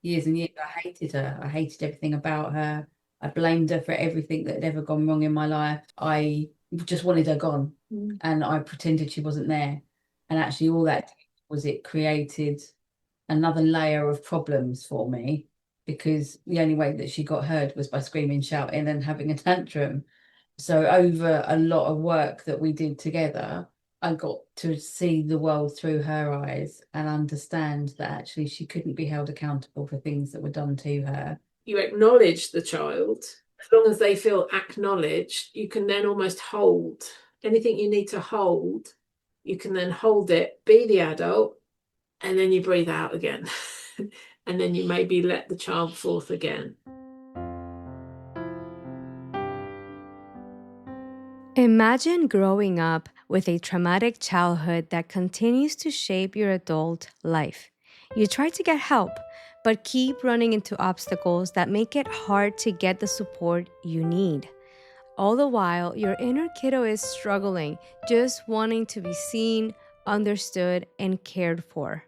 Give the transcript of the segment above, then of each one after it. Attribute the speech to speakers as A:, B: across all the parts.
A: years and years. I hated her. I hated everything about her. I blamed her for everything that had ever gone wrong in my life. I just wanted her gone. And I pretended she wasn't there. And actually, all that did was it created another layer of problems for me because the only way that she got heard was by screaming, shouting, and having a tantrum. So over a lot of work that we did together, I got to see the world through her eyes and understand that actually she couldn't be held accountable for things that were done to her.
B: You acknowledge the child. As long as they feel acknowledged, you can then almost hold anything you need to hold. You can then hold it, be the adult, and then you breathe out again. And then you maybe let the child forth again.
C: Imagine growing up with a traumatic childhood that continues to shape your adult life. You try to get help, but keep running into obstacles that make it hard to get the support you need. All the while, your inner kiddo is struggling, just wanting to be seen, understood, and cared for.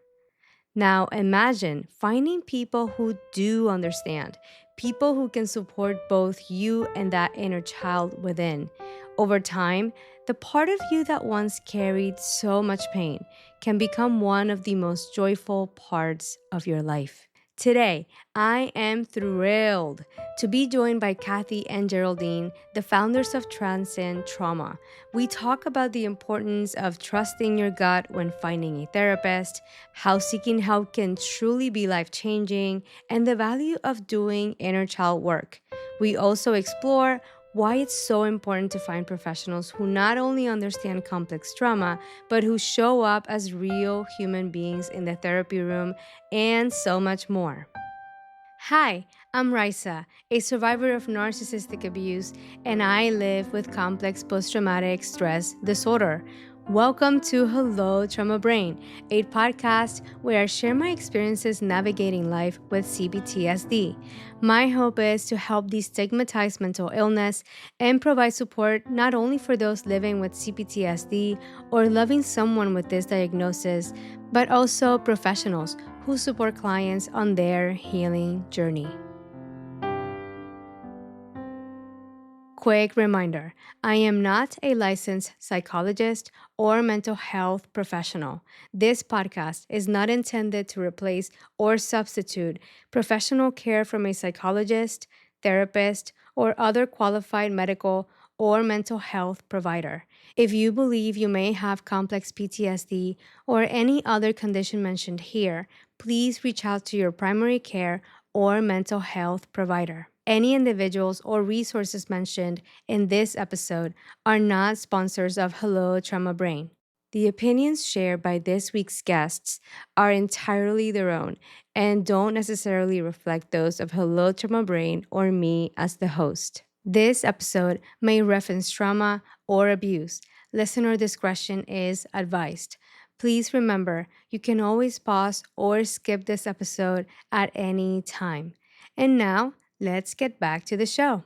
C: Now imagine finding people who do understand, people who can support both you and that inner child within. Over time, the part of you that once carried so much pain can become one of the most joyful parts of your life. Today, I am thrilled to be joined by Cathy and Geraldine, the founders of Transcend Trauma. We talk about the importance of trusting your gut when finding a therapist, how seeking help can truly be life-changing, and the value of doing inner child work. We also explore why it's so important to find professionals who not only understand complex trauma, but who show up as real human beings in the therapy room, and so much more. Hi, I'm Raysa, a survivor of narcissistic abuse, and I live with complex post-traumatic stress disorder. Welcome to Hello Trauma Brain, a podcast where I share my experiences navigating life with C-PTSD. My hope is to help destigmatize mental illness and provide support not only for those living with C-PTSD or loving someone with this diagnosis, but also professionals who support clients on their healing journey. Quick reminder, I am not a licensed psychologist or mental health professional. This podcast is not intended to replace or substitute professional care from a psychologist, therapist, or other qualified medical or mental health provider. If you believe you may have complex PTSD or any other condition mentioned here, please reach out to your primary care or mental health provider. Any individuals or resources mentioned in this episode are not sponsors of Hello Trauma Brain. The opinions shared by this week's guests are entirely their own and don't necessarily reflect those of Hello Trauma Brain or me as the host. This episode may reference trauma or abuse. Listener discretion is advised. Please remember, you can always pause or skip this episode at any time. And now, let's get back to the show.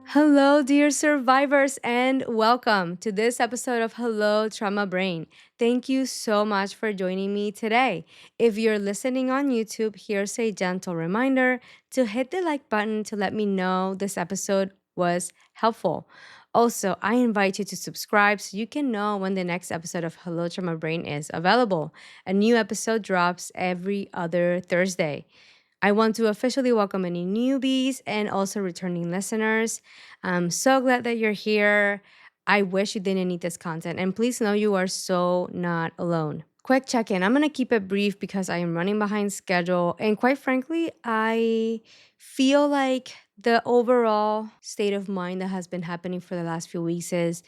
C: Hello, dear survivors, and welcome to this episode of Hello Trauma Brain. Thank you so much for joining me today. If you're listening on YouTube, here's a gentle reminder to hit the like button to let me know this episode was helpful. Also, I invite you to subscribe so you can know when the next episode of Hello Trauma Brain is available. A new episode drops every other Thursday. I want to officially welcome any newbies and also returning listeners. I'm so glad that you're here. I wish you didn't need this content. And please know you are so not alone. Quick check-in. I'm going to keep it brief because I am running behind schedule. And quite frankly, I feel like the overall state of mind that has been happening for the last few weeks is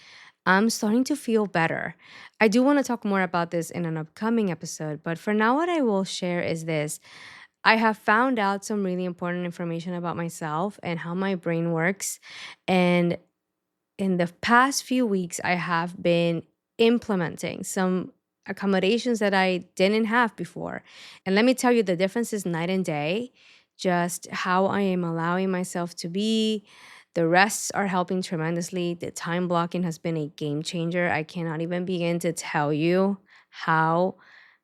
C: I'm starting to feel better. I do want to talk more about this in an upcoming episode. But for now, what I will share is this. I have found out some really important information about myself and how my brain works. And in the past few weeks, I have been implementing some accommodations that I didn't have before. And let me tell you, the difference is night and day. Just how I am allowing myself to be. The rests are helping tremendously. The time blocking has been a game changer. I cannot even begin to tell you how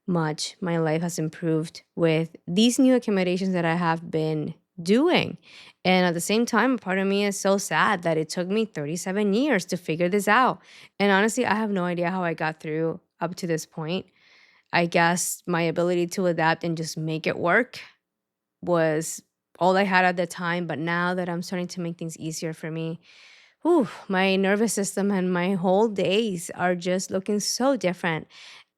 C: much my life has improved with these new accommodations that I have been doing. And at the same time, a part of me is so sad that it took me 37 years to figure this out. And honestly, I have no idea how I got through up to this point. I guess my ability to adapt and just make it work was all I had at the time. But now that I'm starting to make things easier for me, my nervous system and my whole days are just looking so different.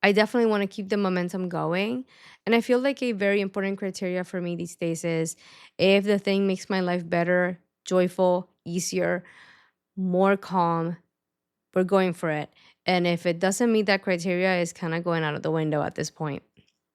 C: I definitely want to keep the momentum going. And I feel like a very important criteria for me these days is if the thing makes my life better, joyful, easier, more calm, we're going for it. And if it doesn't meet that criteria, it's kind of going out of the window at this point.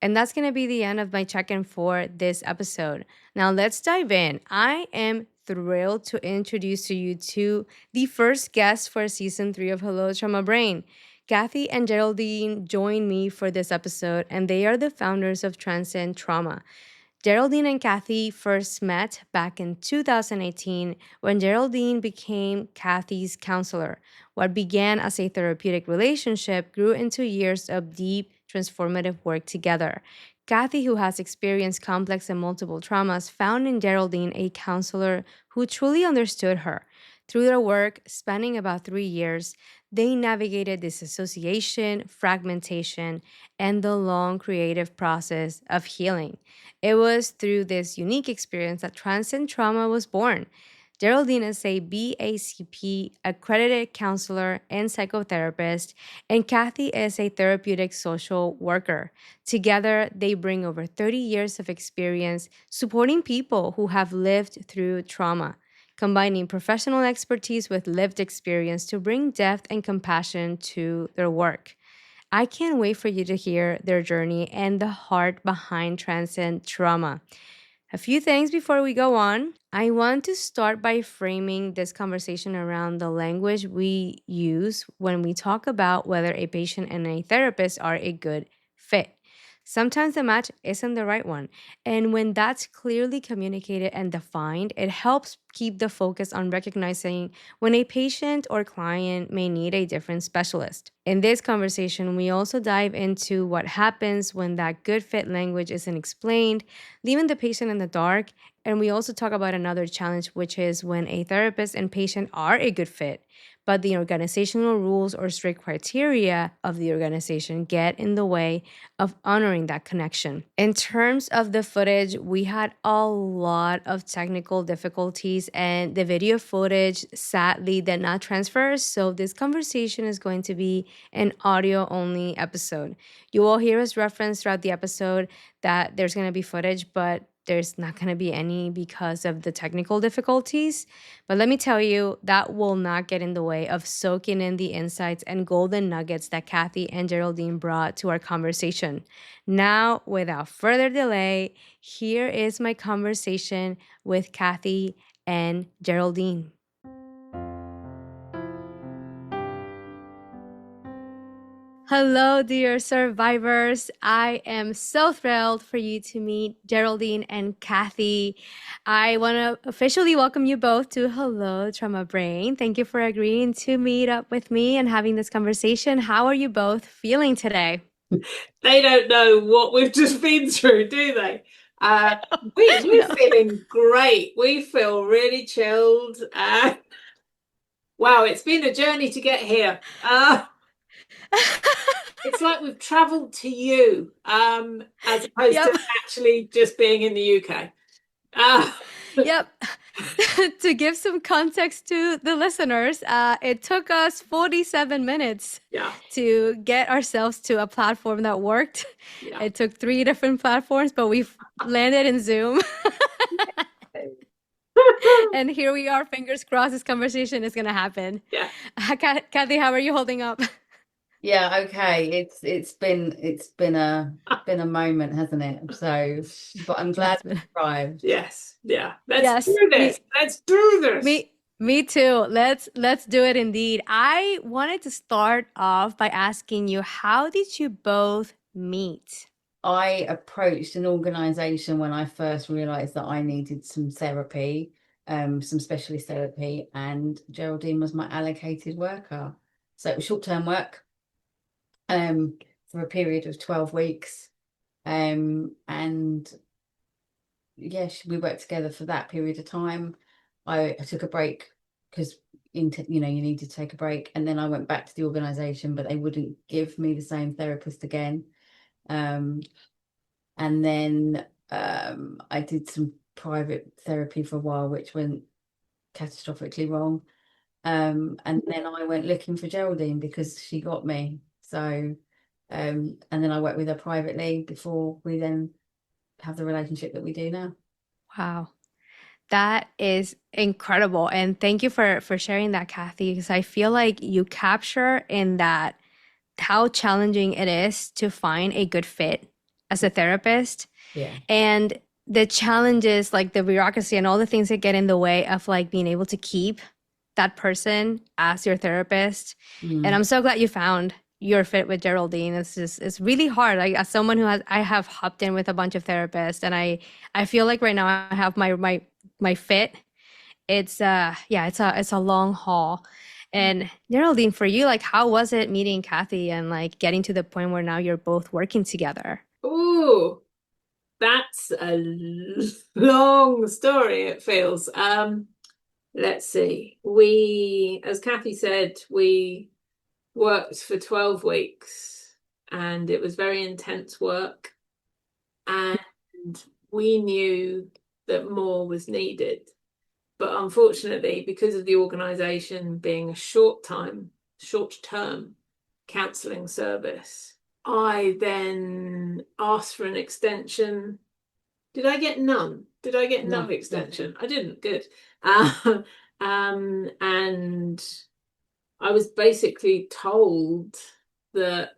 C: And that's going to be the end of my check-in for this episode. Now let's dive in. I am thrilled to introduce to you to the first guest for season 3 of Hello Trauma Brain. Cathy and Geraldine joined me for this episode, and they are the founders of Transcend Trauma. Geraldine and Cathy first met back in 2018 when Geraldine became Cathy's counselor. What began as a therapeutic relationship grew into years of deep, transformative work together. Cathy, who has experienced complex and multiple traumas, found in Geraldine a counselor who truly understood her. Through their work, spanning about 3 years, they navigated disassociation, fragmentation, and the long creative process of healing. It was through this unique experience that Transcend Trauma was born. Geraldine is a BACP accredited counselor and psychotherapist, and Cathy is a therapeutic social worker. Together, they bring over 30 years of experience supporting people who have lived through trauma, combining professional expertise with lived experience to bring depth and compassion to their work. I can't wait for you to hear their journey and the heart behind Transcend Trauma. A few things before we go on. I want to start by framing this conversation around the language we use when we talk about whether a patient and a therapist are a good fit. Sometimes the match isn't the right one. And when that's clearly communicated and defined, it helps keep the focus on recognizing when a patient or client may need a different specialist. In this conversation, we also dive into what happens when that good fit language isn't explained, leaving the patient in the dark. And we also talk about another challenge, which is when a therapist and patient are a good fit, but the organizational rules or strict criteria of the organization get in the way of honoring that connection. In terms of the footage, we had a lot of technical difficulties and the video footage sadly did not transfer. So this conversation is going to be an audio only episode. You will hear us reference throughout the episode that there's going to be footage, but there's not going to be any because of the technical difficulties. But let me tell you, that will not get in the way of soaking in the insights and golden nuggets that Cathy and Geraldine brought to our conversation. Now, without further delay, here is my conversation with Cathy and Geraldine. Hello, dear survivors. I am so thrilled for you to meet Geraldine and Cathy. I want to officially welcome you both to Hello Trauma Brain. Thank you for agreeing to meet up with me and having this conversation. How are you both feeling today?
B: They don't know what we've just been through, do they? We're feeling great. We feel really chilled. Wow, it's been a journey to get here. It's like we've travelled to you, as opposed to actually just being in the UK.
C: Yep. To give some context to the listeners, it took us 47 minutes to get ourselves to a platform that worked. Yeah. It took 3 different platforms, but we've landed in Zoom. And here we are, fingers crossed this conversation is going to happen. Yeah. Cathy, how are you holding up?
A: Yeah, okay. It's been a moment, hasn't it? So, but I'm glad we arrived.
B: Yes. Yeah. Let's do this. Let's do this.
C: Me too. Let's do it indeed. I wanted to start off by asking you, how did you both meet?
A: I approached an organization when I first realized that I needed some therapy, some specialist therapy, and Geraldine was my allocated worker. So it was short-term work. So for a period of 12 weeks. And yeah, we worked together for that period of time. I took a break because you need to take a break, and then I went back to the organization, but they wouldn't give me the same therapist again. And then I did some private therapy for a while, which went catastrophically wrong. And then I went looking for Geraldine because she got me. So and then I worked with her privately before we then have the relationship that we do now.
C: Wow. That is incredible. And thank you for sharing that, Cathy, because I feel like you capture in that how challenging it is to find a good fit as a therapist.
A: Yeah.
C: And the challenges, like the bureaucracy and all the things that get in the way of like being able to keep that person as your therapist. And I'm so glad you found your fit with Geraldine. It's really hard. Like, as someone I have hopped in with a bunch of therapists, and I feel like right now I have my fit. It's it's a long haul. And Geraldine, for you, like, how was it meeting Cathy and like getting to the point where now you're both working together?
B: Ooh, that's a long story, it feels. Let's see. We, as Cathy said, we worked for 12 weeks and it was very intense work. And we knew that more was needed. But unfortunately, because of the organisation being a short-term counselling service, I then asked for an extension. Did I get none? Did I get no extension?
A: Nothing.
B: I didn't. Good. And I was basically told that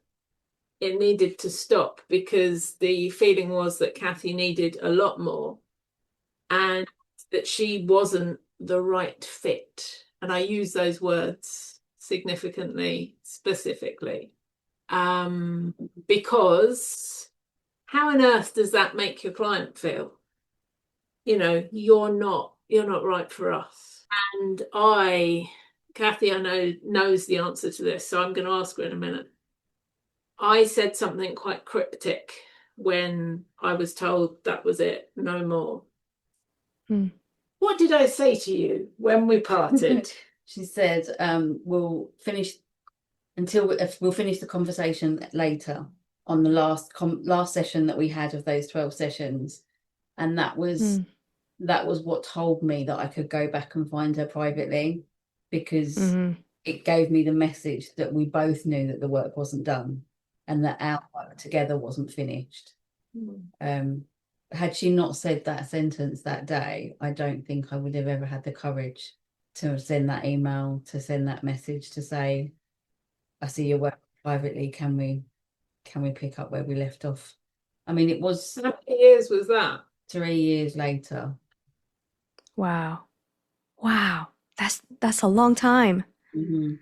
B: it needed to stop because the feeling was that Cathy needed a lot more and that she wasn't the right fit. And I use those words significantly, specifically, because how on earth does that make your client feel? You know, you're not right for us. And Cathy, I know, knows the answer to this, so I'm going to ask her in a minute. I said something quite cryptic when I was told that was it, no more. What did I say to you when we parted?
A: She said, we'll finish the conversation later on the last session that we had of those 12 sessions. And that was what told me that I could go back and find her privately, because it gave me the message that we both knew that the work wasn't done and that our work together wasn't finished. Had she not said that sentence that day, I don't think I would have ever had the courage to send that email, to send that message, to say, I see your work privately, can we pick up where we left off? I mean, it was...
B: How many years was that?
A: 3 years later.
C: Wow. That's a long time.
B: And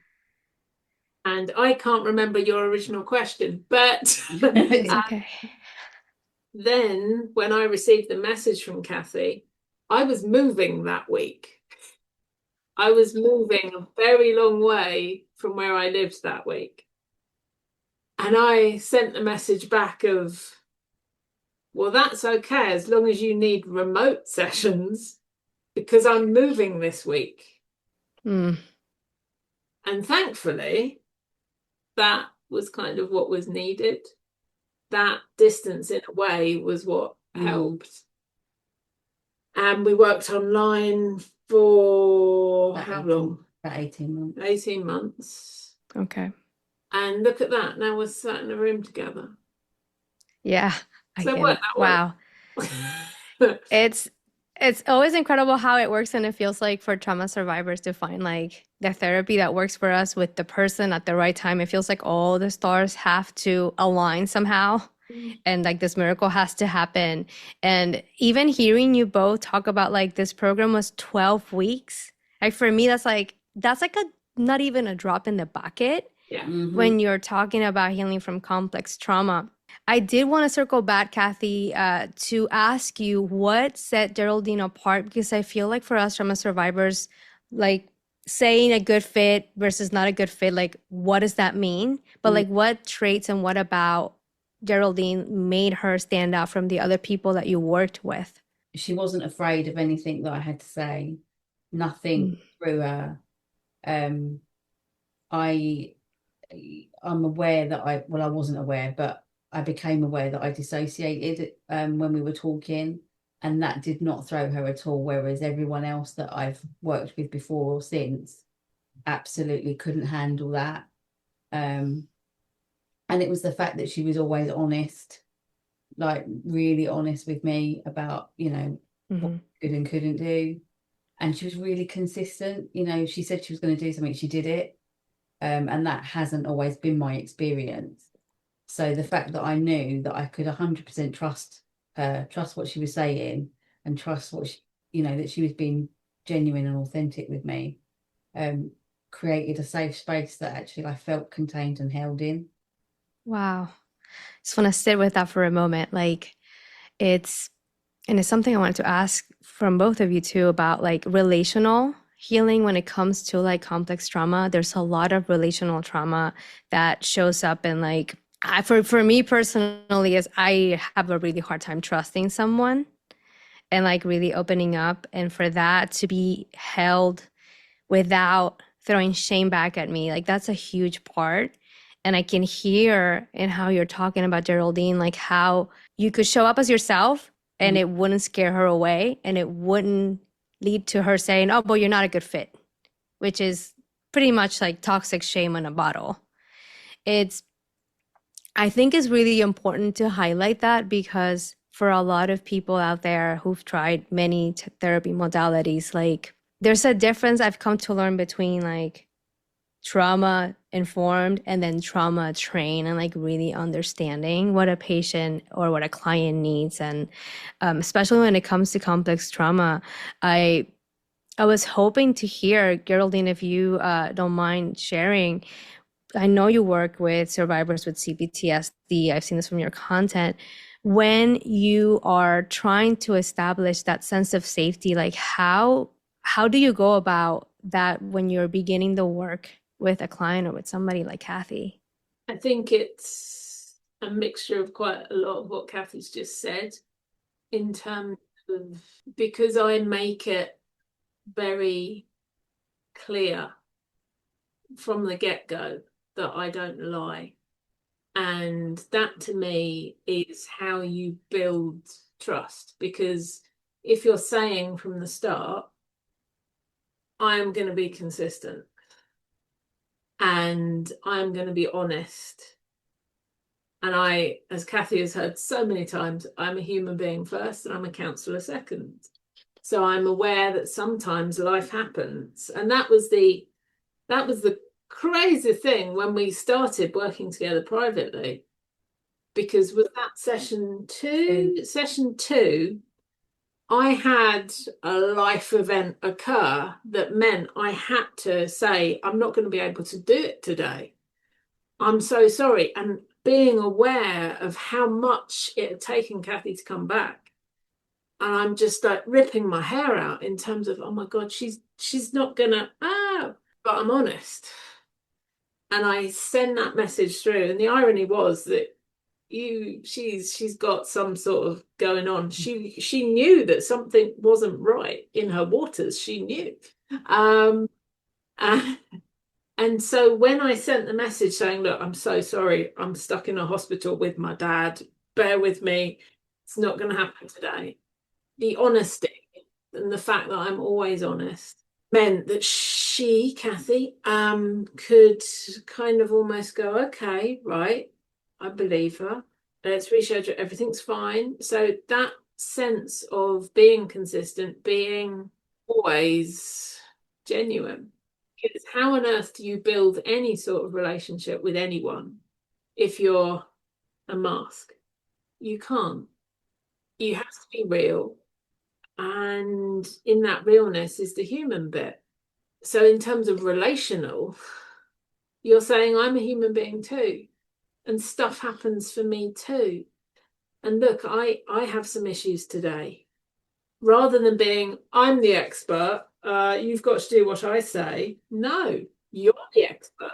B: I can't remember your original question, but
C: It's okay.
B: Then when I received the message from Cathy, I was moving that week. I was moving a very long way from where I lived that week. And I sent a message back of, well, that's okay, as long as you need remote sessions, because I'm moving this week. And thankfully, that was kind of what was needed. That distance, in a way, was what helped. And we worked online for how long?
A: About 18 months.
B: 18 months.
C: Okay.
B: And look at that. Now we're sat in a room together.
C: Yeah. Wow.
B: Way.
C: It's always incredible how it works, and it feels like for trauma survivors to find like the therapy that works for us with the person at the right time. It feels like all the stars have to align somehow, and like this miracle has to happen. And even hearing you both talk about like this program was 12 weeks. Like, for me, that's like a not even a drop in the bucket.
B: Yeah.
C: When you're talking about healing from complex trauma. I did want to circle back, Cathy, to ask you what set Geraldine apart, because I feel like for us trauma survivors, like saying a good fit versus not a good fit, like what does that mean? But like what traits and what about Geraldine made her stand out from the other people that you worked with?
A: She wasn't afraid of anything that I had to say. Nothing threw her. I'm aware that I wasn't aware, but I became aware that I dissociated when we were talking, and that did not throw her at all. Whereas everyone else that I've worked with before or since absolutely couldn't handle that. And it was the fact that she was always honest, like really honest with me about, you know, what I could and couldn't do. And she was really consistent. You know, she said she was going to do something, she did it. And that hasn't always been my experience. So the fact that I knew that I could 100% trust her, trust what she was saying, and trust what she, you know, that she was being genuine and authentic with me, created a safe space that actually I felt contained and held in.
C: Wow. Just want to sit with that for a moment. Like it's something I wanted to ask from both of you too about like relational healing when it comes to like complex trauma. There's a lot of relational trauma that shows up in like, for me personally, is I have a really hard time trusting someone and like really opening up. And for that to be held without throwing shame back at me, like that's a huge part. And I can hear in how you're talking about Geraldine, like how you could show up as yourself and it wouldn't scare her away and it wouldn't lead to her saying, oh, but you're not a good fit, which is pretty much like toxic shame in a bottle. I think it's really important to highlight that because for a lot of people out there who've tried many therapy modalities, like there's a difference I've come to learn between like trauma informed and then trauma trained, and like really understanding what a patient or what a client needs. And especially when it comes to complex trauma, I was hoping to hear, Geraldine, if you don't mind sharing. I know you work with survivors with C-PTSD. I've seen this from your content. When you are trying to establish that sense of safety, like how do you go about that when you're beginning the work with a client or with somebody like Cathy?
B: I think it's a mixture of quite a lot of what Cathy's just said, in terms of, because I make it very clear from the get-go that I don't lie. And that to me is how you build trust. Because if you're saying from the start, I am going to be consistent and I'm going to be honest. And I, as Cathy has heard so many times, I'm a human being first and I'm a counsellor second. So I'm aware that sometimes life happens. And that was the crazy thing when we started working together privately, because with that session two, I had a life event occur that meant I had to say, I'm not going to be able to do it today. I'm so sorry. And being aware of how much it had taken Cathy to come back. And I'm just like ripping my hair out in terms of, oh my God, she's not gonna, but I'm honest. And I send that message through. And the irony was that she's got some sort of going on. She knew that something wasn't right in her waters. She knew. And so when I sent the message saying, look, I'm so sorry, I'm stuck in a hospital with my dad, bear with me, it's not going to happen today. The honesty and the fact that I'm always honest meant that Cathy, could kind of almost go, okay, right, I believe her. Let's reschedule. Everything's fine. So that sense of being consistent, being always genuine. Because how on earth do you build any sort of relationship with anyone if you're a mask? You can't. You have to be real. And in that realness is the human bit. So in terms of relational, you're saying I'm a human being too. And stuff happens for me too. And look, I have some issues today. Rather than being, I'm the expert, you've got to do what I say. No, you're the expert.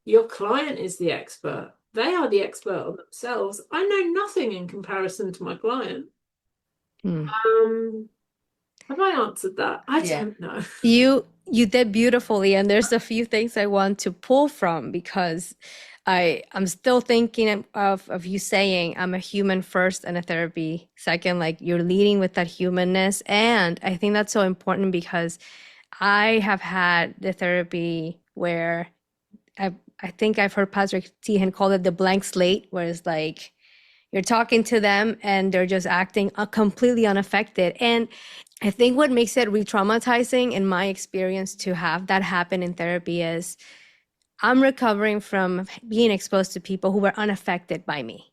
B: Your client is the expert. They are the expert on themselves. I know nothing in comparison to my client. Have I answered that? I don't know.
C: You did beautifully, and there's a few things I want to pull from, because I'm still thinking of you saying I'm a human first and a therapy second. Like, you're leading with that humanness, and I think that's so important, because I have had the therapy where I think I've heard Pastor Tehan call it the blank slate, where it's like you're talking to them and they're just acting completely unaffected. And I think what makes it re-traumatizing, in my experience, to have that happen in therapy is I'm recovering from being exposed to people who were unaffected by me.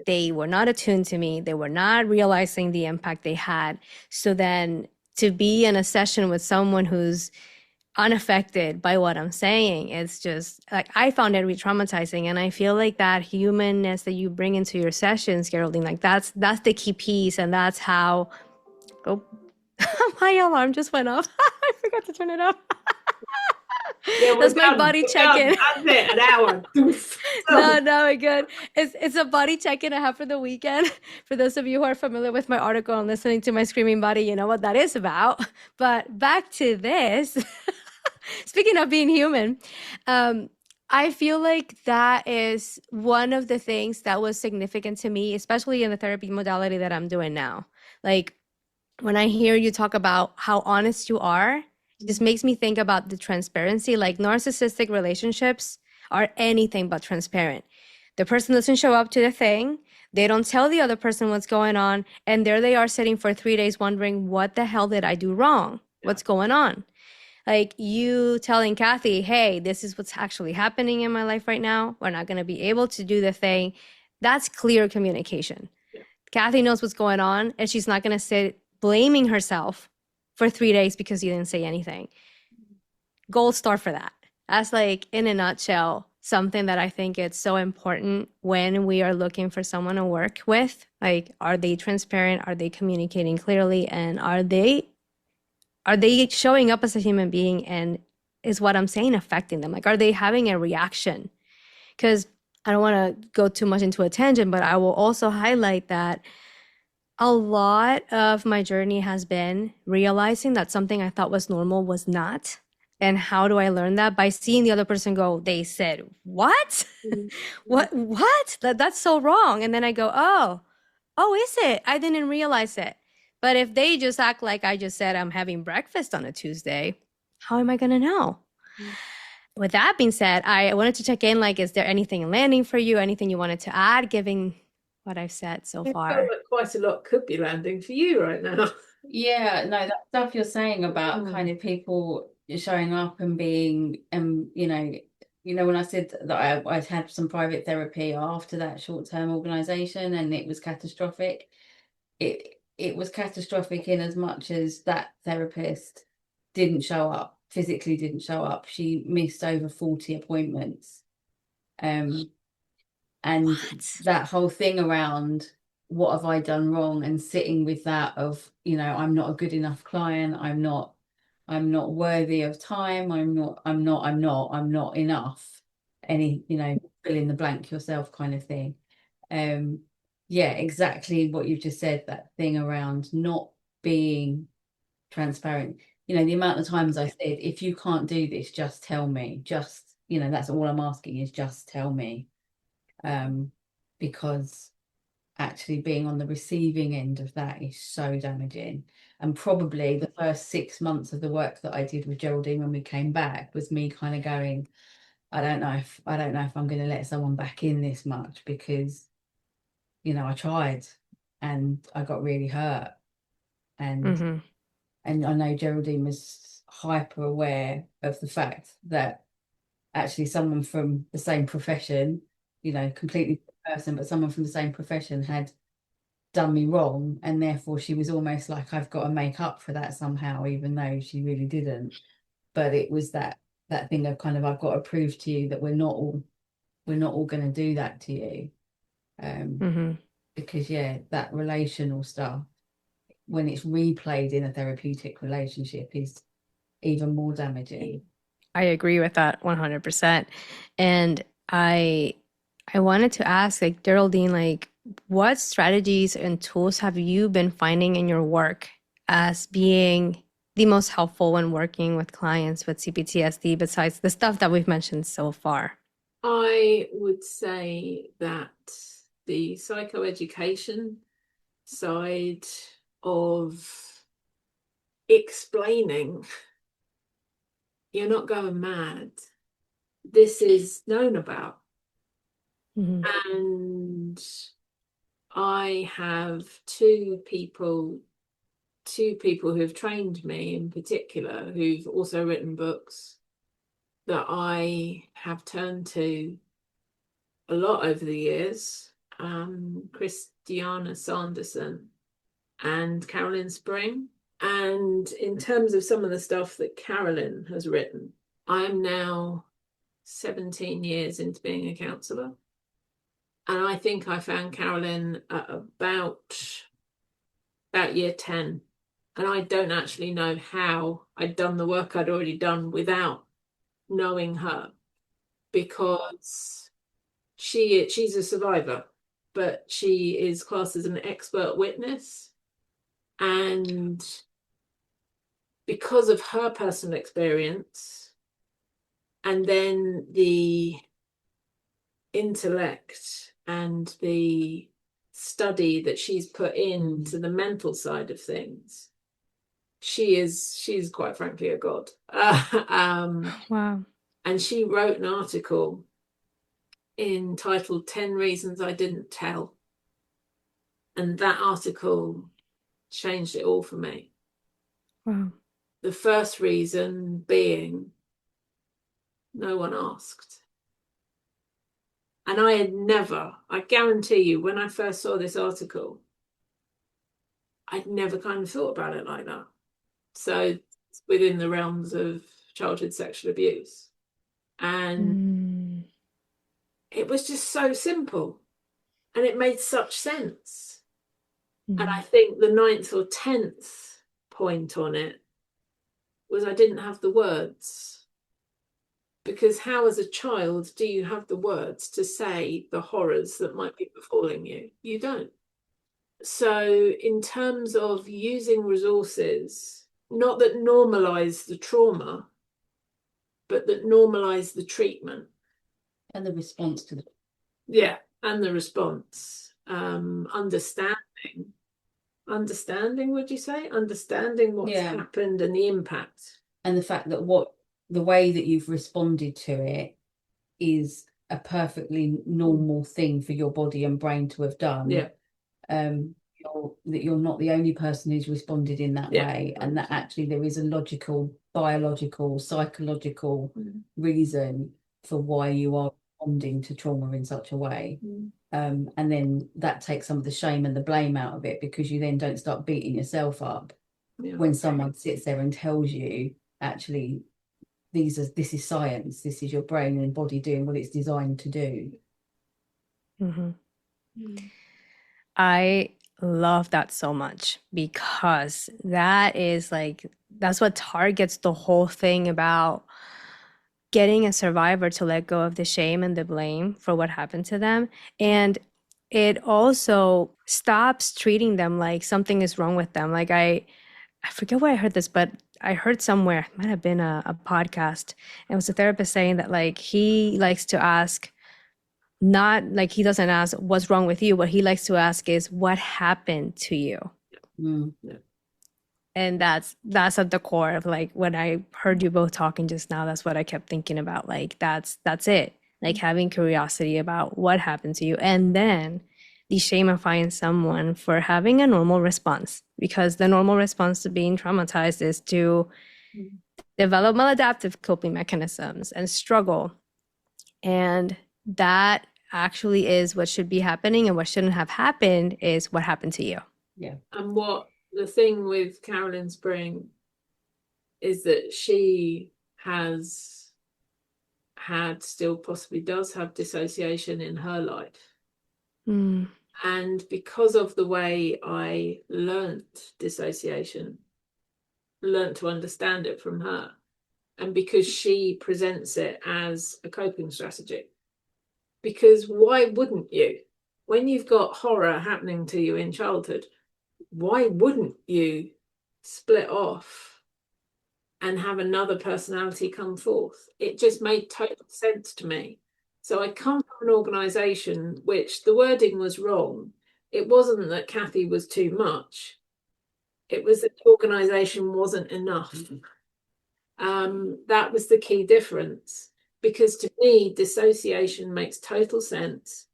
C: They were not attuned to me. They were not realizing the impact they had. So then to be in a session with someone who's unaffected by what I'm saying, it's just like, I found it re-traumatizing. And I feel like that humanness that you bring into your sessions, Geraldine, like that's the key piece. And that's how, oh, my alarm just went off. I forgot to turn it off.
B: Yeah,
C: that's my body check-in.
B: That's it, an hour.
C: No, we're good. It's a body check-in I have for the weekend. For those of you who are familiar with my article and listening to my screaming body, you know what that is about. But back to this. Speaking of being human, I feel like that is one of the things that was significant to me, especially in the therapy modality that I'm doing now. Like, when I hear you talk about how honest you are, it just makes me think about the transparency. Like, narcissistic relationships are anything but transparent. The person doesn't show up to the thing. They don't tell the other person what's going on. And there they are sitting for 3 days wondering, what the hell did I do wrong? What's going on? Like, you telling Cathy, hey, this is what's actually happening in my life right now. We're not going to be able to do the thing. That's clear communication. Yeah. Cathy knows what's going on, and she's not going to sit blaming herself for 3 days because you didn't say anything. Gold star for that. That's, like, in a nutshell, something that I think it's so important when we are looking for someone to work with. Like, are they transparent? Are they communicating clearly? And are they showing up as a human being, and is what I'm saying affecting them? Like, are they having a reaction? Because I don't want to go too much into a tangent, but I will also highlight that a lot of my journey has been realizing that something I thought was normal was not. And how do I learn that? By seeing the other person go, they said, what? What? That's so wrong. And then I go, oh, is it? I didn't realize it. But if they just act like I just said I'm having breakfast on a Tuesday, how am I going to know? With that being said, I wanted to check in, like, is there anything landing for you? Anything you wanted to add, given what I've said so far?
B: I feel like quite a lot could be landing for you right now.
A: Yeah, no, that stuff you're saying about kind of people showing up and being, you know, when I said that I'd had some private therapy after that short-term organisation, and it was catastrophic. It was catastrophic in as much as that therapist didn't show up, physically didn't show up. She missed over 40 appointments. And that whole thing around, what have I done wrong, and sitting with that of, you know, I'm not a good enough client, I'm not worthy of time, I'm not enough, any, you know, fill in the blank yourself kind of thing. Yeah, exactly what you've just said, that thing around not being transparent. You know, the amount of times I said, if you can't do this, just tell me. Just, you know, that's all I'm asking, is just tell me. Because actually being on the receiving end of that is so damaging. And probably the first 6 months of the work that I did with Geraldine when we came back was me kind of going, I don't know if I'm going to let someone back in this much, because, you know, I tried and I got really hurt. And and I know Geraldine was hyper aware of the fact that actually someone from the same profession, you know, completely person, but someone from the same profession had done me wrong, and therefore she was almost like, I've got to make up for that somehow, even though she really didn't. But it was that thing of kind of, I've got to prove to you that we're not all going to do that to you. Because yeah, that relational stuff, when it's replayed in a therapeutic relationship, is even more damaging.
C: I agree with that 100%. And I wanted to ask, like, Geraldine, like, what strategies and tools have you been finding in your work as being the most helpful when working with clients with CPTSD besides the stuff that we've mentioned so far?
B: I would say that the psychoeducation side of explaining you're not going mad, this is known about.
C: Mm-hmm.
B: And I have two people who've trained me in particular, who've also written books that I have turned to a lot over the years. Christiana Sanderson and Carolyn Spring. And in terms of some of the stuff that Carolyn has written, I'm now 17 years into being a counsellor. And I think I found Carolyn at about year 10. And I don't actually know how I'd done the work I'd already done without knowing her, because she's a survivor, but she is classed as an expert witness. And because of her personal experience and then the intellect and the study that she's put into the mental side of things, she's quite frankly a god.
C: Wow.
B: And she wrote an article entitled 10 Reasons I Didn't Tell. And that article changed it all for me.
C: Wow.
B: The first reason being no one asked. And I guarantee you, when I first saw this article, I'd never kind of thought about it like that. So it's within the realms of childhood sexual abuse. And it was just so simple. And it made such sense. And I think the 9th or 10th point on it was I didn't have the words. Because how, as a child, do you have the words to say the horrors that might be befalling you? You don't. So in terms of using resources, not that normalise the trauma, but that normalise the treatment.
A: And the response to the...
B: Yeah, and the response. Understanding, would you say? Understanding what's happened and the impact.
A: And the fact that the way that you've responded to it is a perfectly normal thing for your body and brain to have done.
B: Yeah.
A: That you're not the only person who's responded in that way, and that actually there is a logical, biological, psychological reason for why you are responding to trauma in such a way. And then that takes some of the shame and the blame out of it, because you then don't start beating yourself up when someone sits there and tells you, actually, this is science, this is your brain and body doing what it's designed to do.
C: I love that so much, because that's what targets the whole thing about getting a survivor to let go of the shame and the blame for what happened to them. And it also stops treating them like something is wrong with them. Like I forget where I heard this, but I heard somewhere, it might have been a podcast, and it was a therapist saying that, like, he likes to ask, not like, he doesn't ask what's wrong with you. What he likes to ask is what happened to you. And that's at the core of, like, when I heard you both talking just now, that's what I kept thinking about. Like, that's it. Like, having curiosity about what happened to you, and then de-shamifying someone for having a normal response, because the normal response to being traumatized is to develop maladaptive coping mechanisms and struggle. And that actually is what should be happening, and what shouldn't have happened is what happened to you.
B: Yeah. And what the thing with Carolyn Spring is that she has had, still possibly does have, dissociation in her life. And because of the way I learnt dissociation, learned to understand it from her, and because she presents it as a coping strategy. Because why wouldn't you? When you've got horror happening to you in childhood, why wouldn't you split off and have another personality come forth? It just made total sense to me. So I come from an organisation which the wording was wrong. It wasn't that Cathy was too much. It was that the organisation wasn't enough. That was the key difference. Because to me, dissociation makes total sense.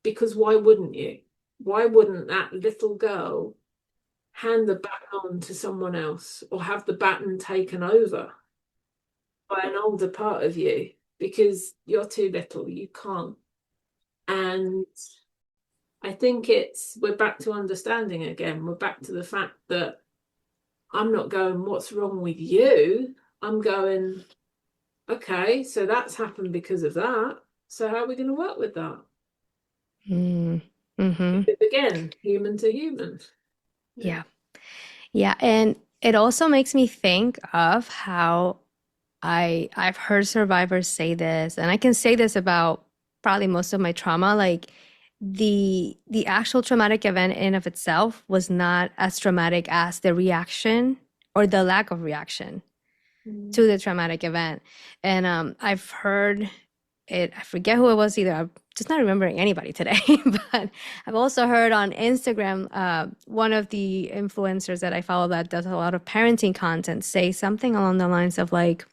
B: Because why wouldn't you? Why wouldn't that little girl hand the baton on to someone else, or have the baton taken over by an older part of you? Because you're too little, you can't. And I think we're back to understanding again. We're back to the fact that I'm not going, what's wrong with you? I'm going, okay, so that's happened because of that. So how are we going to work with that? Because again, human to human.
C: Yeah. And it also makes me think of how I've heard survivors say this, and I can say this about probably most of my trauma, like the actual traumatic event in of itself was not as traumatic as the reaction or the lack of reaction to the traumatic event. And I've heard it, I forget who it was either. I'm just not remembering anybody today, but I've also heard on Instagram, one of the influencers that I follow that does a lot of parenting content say something along the lines of like,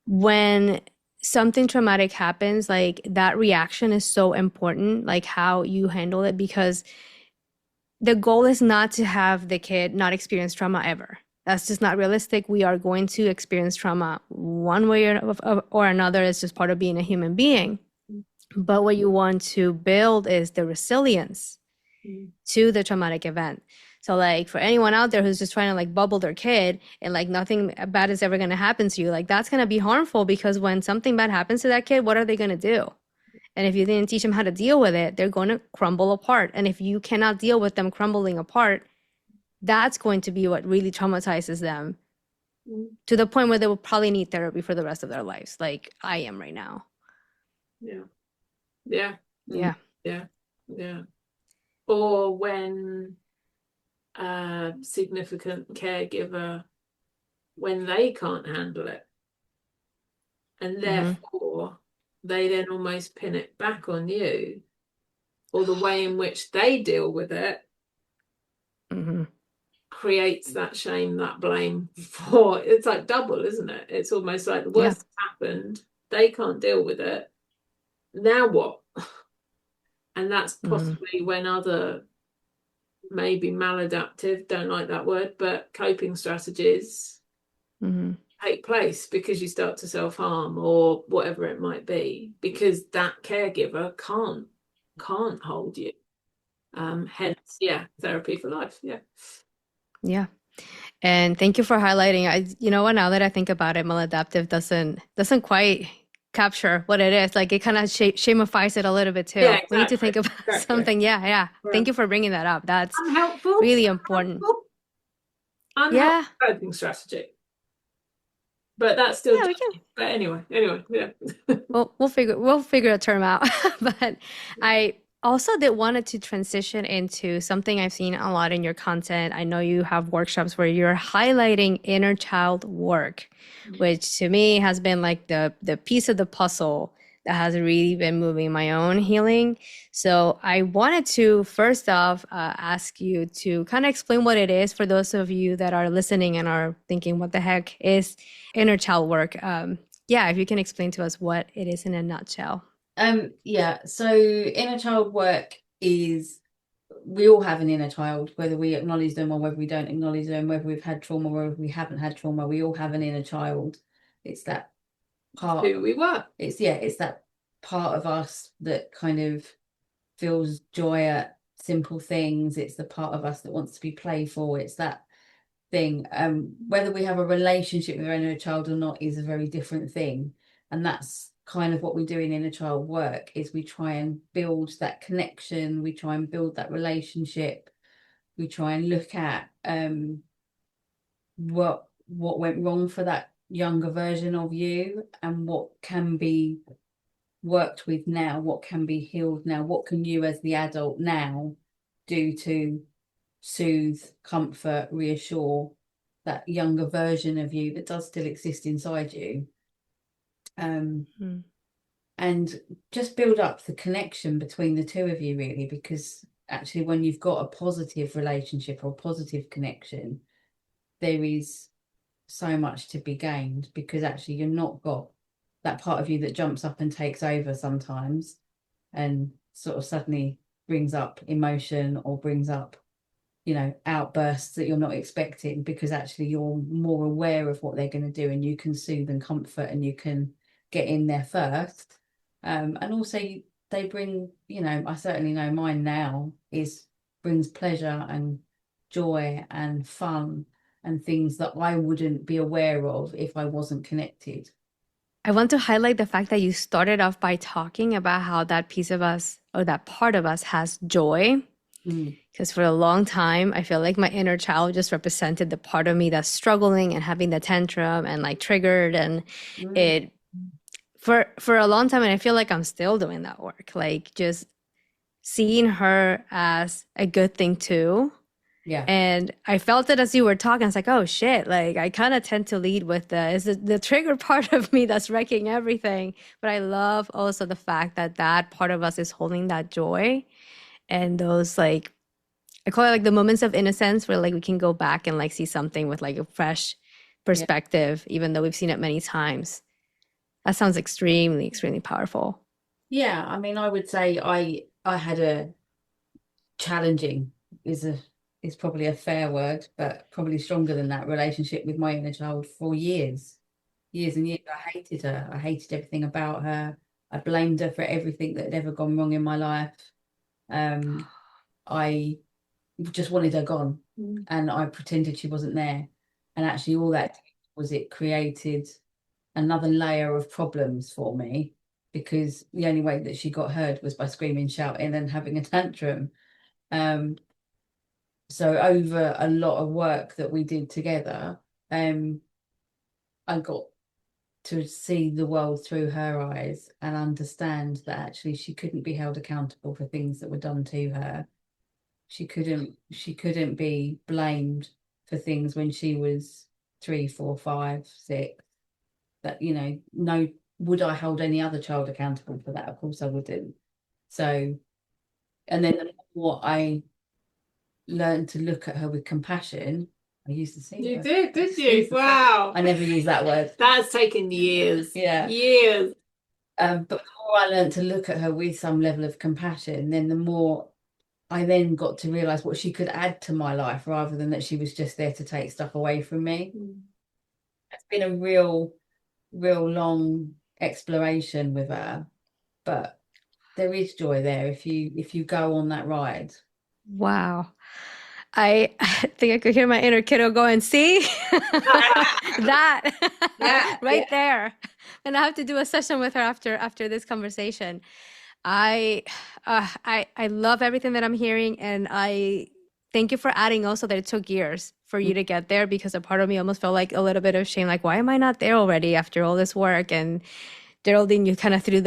C: when something traumatic happens, like that reaction is so important, like how you handle it, because the goal is not to have the kid not experience trauma ever. That's just not realistic. We are going to experience trauma one way or another. It's just part of being a human being. But what you want to build is the resilience to the traumatic event. So like for anyone out there who's just trying to like bubble their kid and like nothing bad is ever going to happen to you, like that's going to be harmful, because when something bad happens to that kid, what are they going to do? And if you didn't teach them how to deal with it, they're going to crumble apart. And if you cannot deal with them crumbling apart, that's going to be what really traumatizes them to the point where they will probably need therapy for the rest of their lives, like I am right now.
B: Yeah. Or when a significant caregiver, when they can't handle it, and therefore they then almost pin it back on you, or the way in which they deal with it creates that shame, that blame. For it's like double, isn't it? It's almost like the worst happened, they can't deal with it, now what? And that's possibly when other maybe maladaptive, don't like that word, but coping strategies take place, because you start to self-harm or whatever it might be, because that caregiver can't hold you. Hence, therapy for life.
C: And thank you for highlighting. You know what, now that I think about it, maladaptive doesn't quite capture what it is. Like it kind of shamifies it a little bit too. Exactly. We need to think about something. Thank you for bringing that up. That's
B: unhelpful,
C: really important.
B: Unhelpful coping strategy. But that's still but anyway,
C: we'll figure a term out. But I also did wanted to transition into something I've seen a lot in your content. I know you have workshops where you're highlighting inner child work, which to me has been like the piece of the puzzle that has really been moving my own healing. So I wanted to first off ask you to kind of explain what it is for those of you that are listening and are thinking, what the heck is inner child work? If you can explain to us what it is in a nutshell.
A: So inner child work is, we all have an inner child, whether we acknowledge them or whether we don't acknowledge them, whether we've had trauma or whether we haven't had trauma, we all have an inner child. It's that part
B: who we were.
A: It's that part of us that kind of feels joy at simple things. It's the part of us that wants to be playful. It's that thing. Whether we have a relationship with our inner child or not is a very different thing. And that's kind of what we do in inner child work, is we try and build that connection, we try and build that relationship, we try and look at what what went wrong for that younger version of you and what can be worked with now, what can be healed now, what can you as the adult now do to soothe, comfort, reassure that younger version of you that does still exist inside you. And just build up the connection between the two of you, really, because actually when you've got a positive relationship or a positive connection, there is so much to be gained, because actually you're not got that part of you that jumps up and takes over sometimes and sort of suddenly brings up emotion or brings up, you know, outbursts that you're not expecting, because actually you're more aware of what they're going to do and you can soothe and comfort and you can get in there first. And also they bring, you know, I certainly know mine now brings pleasure and joy and fun and things that I wouldn't be aware of if I wasn't connected.
C: I want to highlight the fact that you started off by talking about how that piece of us or that part of us has joy. Because for a long time, I feel like my inner child just represented the part of me that's struggling and having the tantrum and like triggered. And it for a long time, and I feel like I'm still doing that work, like just seeing her as a good thing too.
A: Yeah.
C: And I felt it as you were talking. I was like, oh shit, like I kind of tend to lead with the trigger part of me that's wrecking everything. But I love also the fact that that part of us is holding that joy and those, like, I call it like the moments of innocence where like we can go back and like see something with like a fresh perspective, even though we've seen it many times. That sounds extremely, extremely powerful.
A: Yeah, I mean, I would say I had a challenging is probably a fair word, but probably stronger than that, relationship with my inner child for years and years. I hated her. I hated everything about her. I blamed her for everything that had ever gone wrong in my life. I just wanted her gone, and I pretended she wasn't there. And actually all that was, it created another layer of problems for me, because the only way that she got heard was by screaming, shouting and having a tantrum. So over a lot of work that we did together, I got to see the world through her eyes and understand that actually she couldn't be held accountable for things that were done to her. She couldn't be blamed for things when she was 3, 4, 5, 6. That, you know, no, would I hold any other child accountable for that? Of course I wouldn't. So, and then the more I learned to look at her with compassion, I used the C
B: You
A: word.
B: did you? Wow.
A: I never use that word.
B: That's taken years.
A: Yeah.
B: Years.
A: But the more I learned to look at her with some level of compassion, then the more I then got to realise what she could add to my life, rather than that she was just there to take stuff away from me. It's been a real long exploration with her, but there is joy there if you go on that ride.
C: Wow. I think I could hear my inner kiddo going, see that right there. And I have to do a session with her after this conversation. I love everything that I'm hearing, and I thank you for adding also that it took years for you to get there, because a part of me almost felt like a little bit of shame, like why am I not there already after all this work? And Geraldine, you kind of threw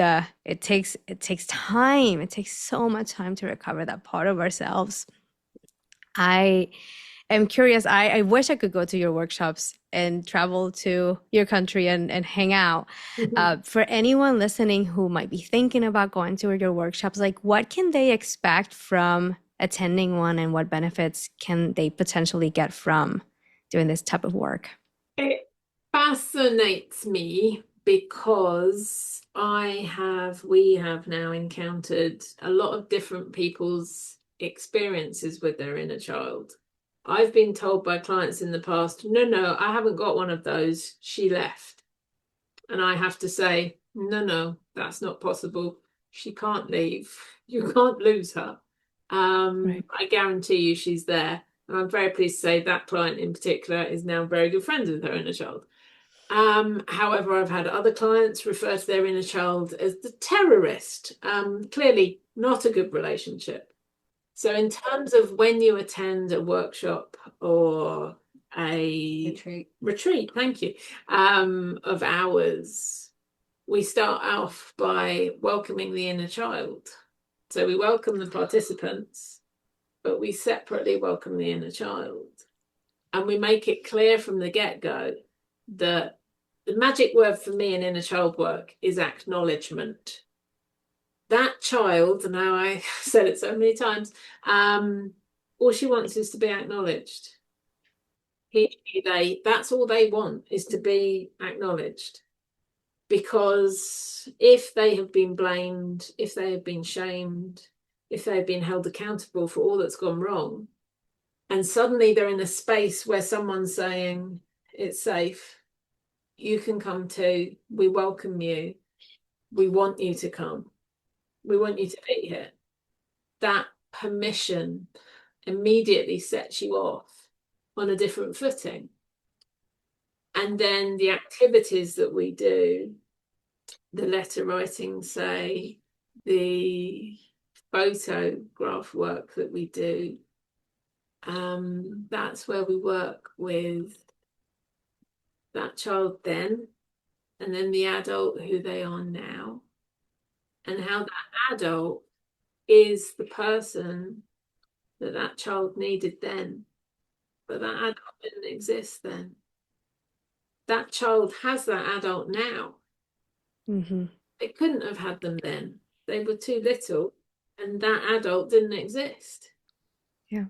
C: it takes time. It takes so much time to recover that part of ourselves. I am curious. I wish I could go to your workshops and travel to your country and hang out. For anyone listening who might be thinking about going to your workshops, like what can they expect from attending one, and what benefits can they potentially get from doing this type of work?
B: It fascinates me because we have now encountered a lot of different people's experiences with their inner child. I've been told by clients in the past, no, I haven't got one of those. She left. And I have to say, no, that's not possible. She can't leave. You can't lose her. Right. I guarantee you she's there. And I'm very pleased to say that client in particular is now very good friends with her inner child. However, I've had other clients refer to their inner child as the terrorist. Clearly not a good relationship. So in terms of when you attend a workshop or a
A: retreat,
B: thank you, of ours, we start off by welcoming the inner child. So we welcome the participants, but we separately welcome the inner child. And we make it clear from the get-go that the magic word for me in inner child work is acknowledgement. That child, now I said it so many times, all she wants is to be acknowledged. That's all they want, is to be acknowledged. Because if they have been blamed, if they have been shamed, if they've been held accountable for all that's gone wrong, and suddenly they're in a space where someone's saying, it's safe, you can come too, we welcome you, we want you to come, we want you to be here. That permission immediately sets you off on a different footing. And then the activities that we do, the letter writing, say, the photograph work that we do, that's where we work with that child then, and then the adult who they are now, and how that adult is the person that that child needed then, but that adult didn't exist then. That child has that adult now.
C: Mm-hmm.
B: They couldn't have had them then. They were too little, and that adult didn't exist.
C: Yeah.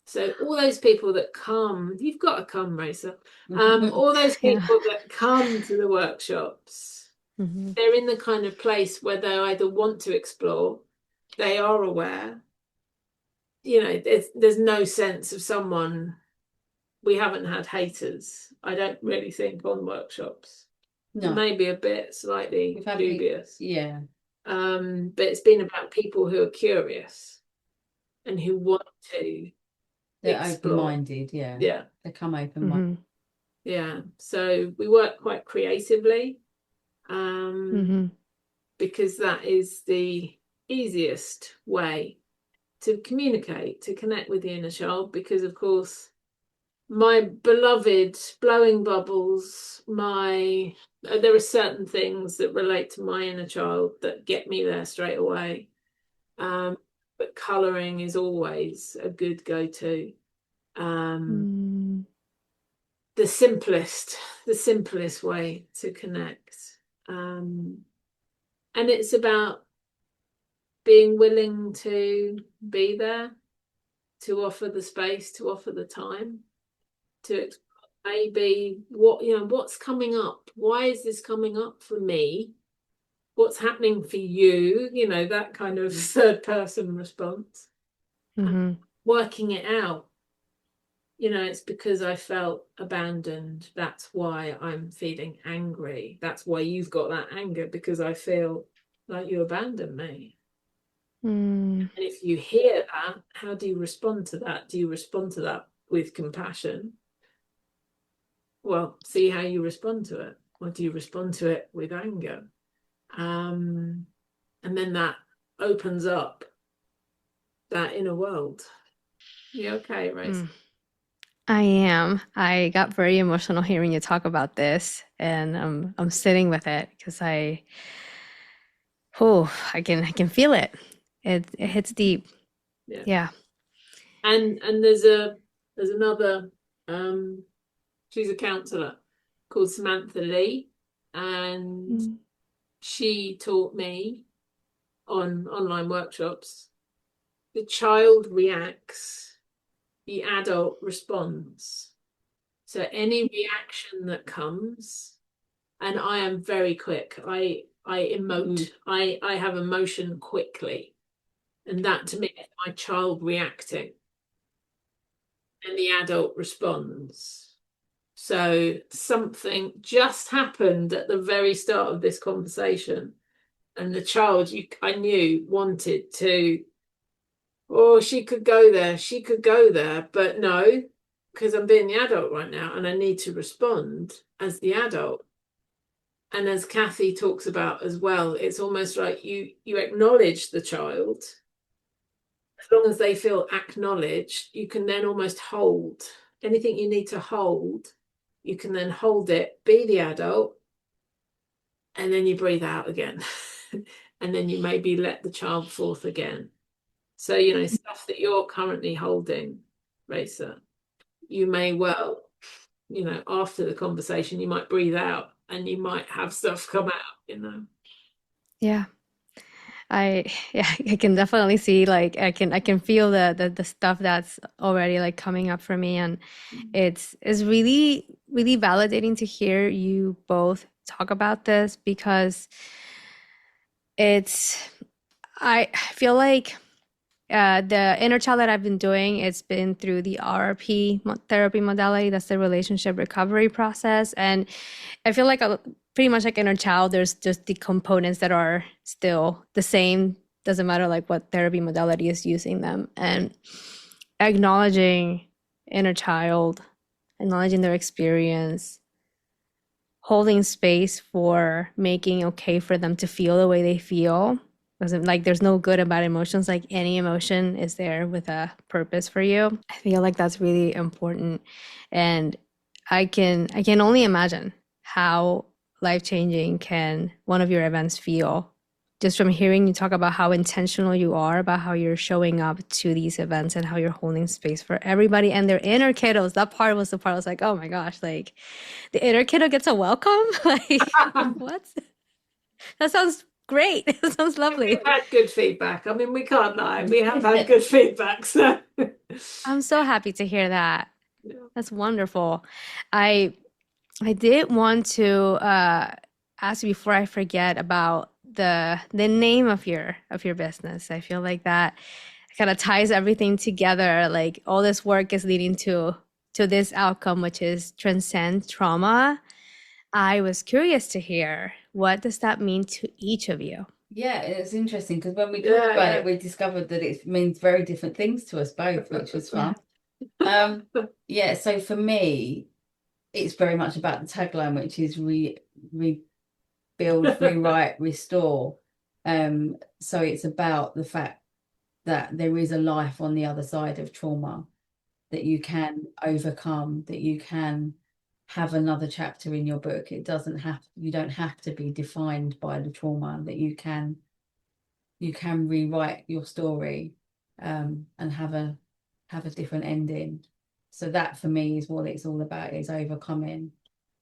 B: So all those people that come, you've got to come, Raysa. All those people that come to the workshops, they're in the kind of place where they either want to explore, they are aware. You know, there's no sense of someone. We haven't had haters, I don't really think, on workshops. No. Maybe a bit slightly dubious.
A: Yeah.
B: But it's been about people who are curious and who want to.
A: They're open-minded, yeah.
B: Yeah.
A: They come open-minded.
B: Yeah. So we work quite creatively, because that is the easiest way to communicate, to connect with the inner child, because of course my beloved blowing bubbles, there are certain things that relate to my inner child that get me there straight away. But colouring is always a good go-to. The simplest way to connect. And it's about being willing to be there, to offer the space, to offer the time, to explore maybe what's coming up. Why is this coming up for me? What's happening for you? You know, that kind of third person response. Working it out. You know, it's because I felt abandoned. That's why I'm feeling angry. That's why you've got that anger, because I feel like you abandoned me. And if you hear that, how do you respond to that? Do you respond to that with compassion? Well, see how you respond to it. Or do you respond to it with anger? And then that opens up that inner world. You okay, Raysa?
C: I am. I got very emotional hearing you talk about this, and I'm sitting with it because I can feel it. It hits deep. Yeah.
B: And there's another. She's a counsellor called Samantha Lee, and she taught me on online workshops. The child reacts, the adult responds. So any reaction that comes, and I am very quick. I emote. I have emotion quickly, and that to me is my child reacting, and the adult responds. So something just happened at the very start of this conversation, and the child I knew wanted to. Oh, she could go there, but no, because I'm being the adult right now, and I need to respond as the adult. And as Cathy talks about as well, it's almost like you acknowledge the child. As long as they feel acknowledged, you can then almost hold anything you need to hold, you can then hold it, be the adult, and then you breathe out again. And then you maybe let the child forth again. So, you know, stuff that you're currently holding, Raysa, you may well, you know, after the conversation, you might breathe out and you might have stuff come out, you know.
C: Yeah. I can definitely see, like, I can feel the stuff that's already like coming up for me, and it's really really validating to hear you both talk about this, because I feel like the inner child that I've been doing, it's been through the RRP therapy modality. That's the relationship recovery process. And I feel like pretty much like inner child, there's just the components that are still the same. Doesn't matter like what therapy modality is using them. And acknowledging inner child, acknowledging their experience, holding space for making okay for them to feel the way they feel. Doesn't, like, there's no good and bad emotions. Like, any emotion is there with a purpose for you. I feel like that's really important. And I can only imagine how life-changing can one of your events feel, just from hearing you talk about how intentional you are about how you're showing up to these events and how you're holding space for everybody and their inner kiddos. That part was the part I was like, oh my gosh, like, the inner kiddo gets a welcome? Like, what? That sounds great. It sounds lovely.
B: We've had good feedback. I mean, we can't lie. We have had good feedback. So
C: I'm so happy to hear that.
B: yeah.
C: That's wonderful. I did want to ask you before I forget about the name of your business. I feel like that kind of ties everything together. Like, all this work is leading to this outcome, which is Transcend Trauma. I was curious to hear, what does that mean to each of you?
A: Yeah, it's interesting because when we talked about it, we discovered that it means very different things to us both, which was fun. Yeah, so for me, it's very much about the tagline, which is rebuild, rewrite, restore. So it's about the fact that there is a life on the other side of trauma, that you can overcome, that you can have another chapter in your book. You don't have to be defined by the trauma, that you can rewrite your story and have a different ending. So that for me is what it's all about, is overcoming.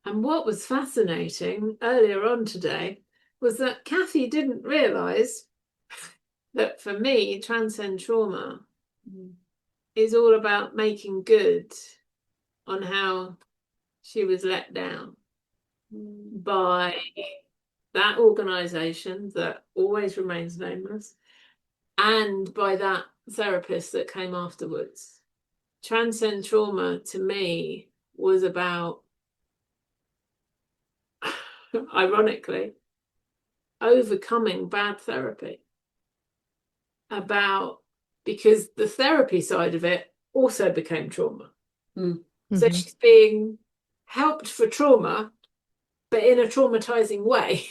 B: And what was fascinating earlier on today was that Cathy didn't realise that for me, Transcend Trauma is all about making good on how she was let down by that organisation that always remains nameless, and by that therapist that came afterwards. Transcend Trauma to me was about, ironically, overcoming bad therapy. Because the therapy side of it also became trauma.
C: Mm-hmm.
B: So she's being helped for trauma, but in a traumatizing way.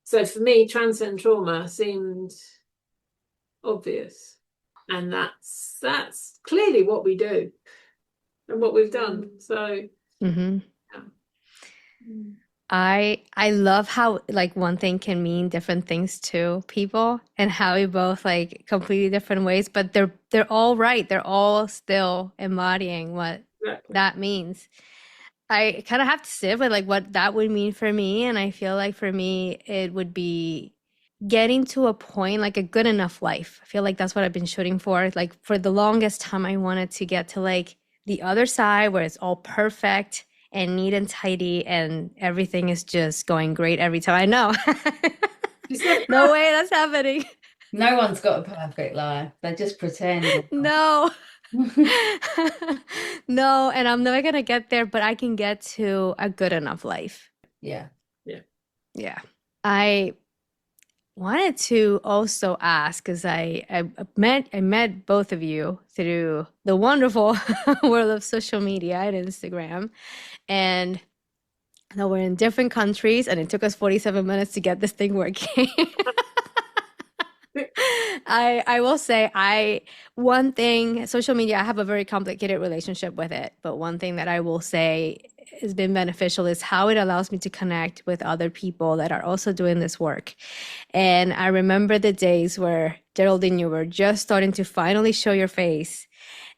B: So for me, Transcend Trauma seemed obvious. And that's clearly what we do and what we've done. So
C: yeah. I love how, like, one thing can mean different things to people, and how we both, like, completely different ways, but they're all right. They're all still embodying what that means. I kind of have to sit with, like, what that would mean for me. And I feel like for me, it would be getting to a point, like a good enough life. I feel like that's what I've been shooting for. Like, for the longest time, I wanted to get to, like, the other side where it's all perfect and neat and tidy and everything is just going great every time. I know. No way that's happening.
A: No one's got a perfect life. They just pretend.
C: No. No, and I'm never gonna get there, but I can get to a good enough life.
A: Yeah.
C: I wanted to also ask, because I met both of you through the wonderful world of social media and Instagram, and now we're in different countries, and it took us 47 minutes to get this thing working. I will say one thing, social media, I have a very complicated relationship with it, but one thing that I will say has been beneficial is how it allows me to connect with other people that are also doing this work. And I remember the days where Geraldine, you were just starting to finally show your face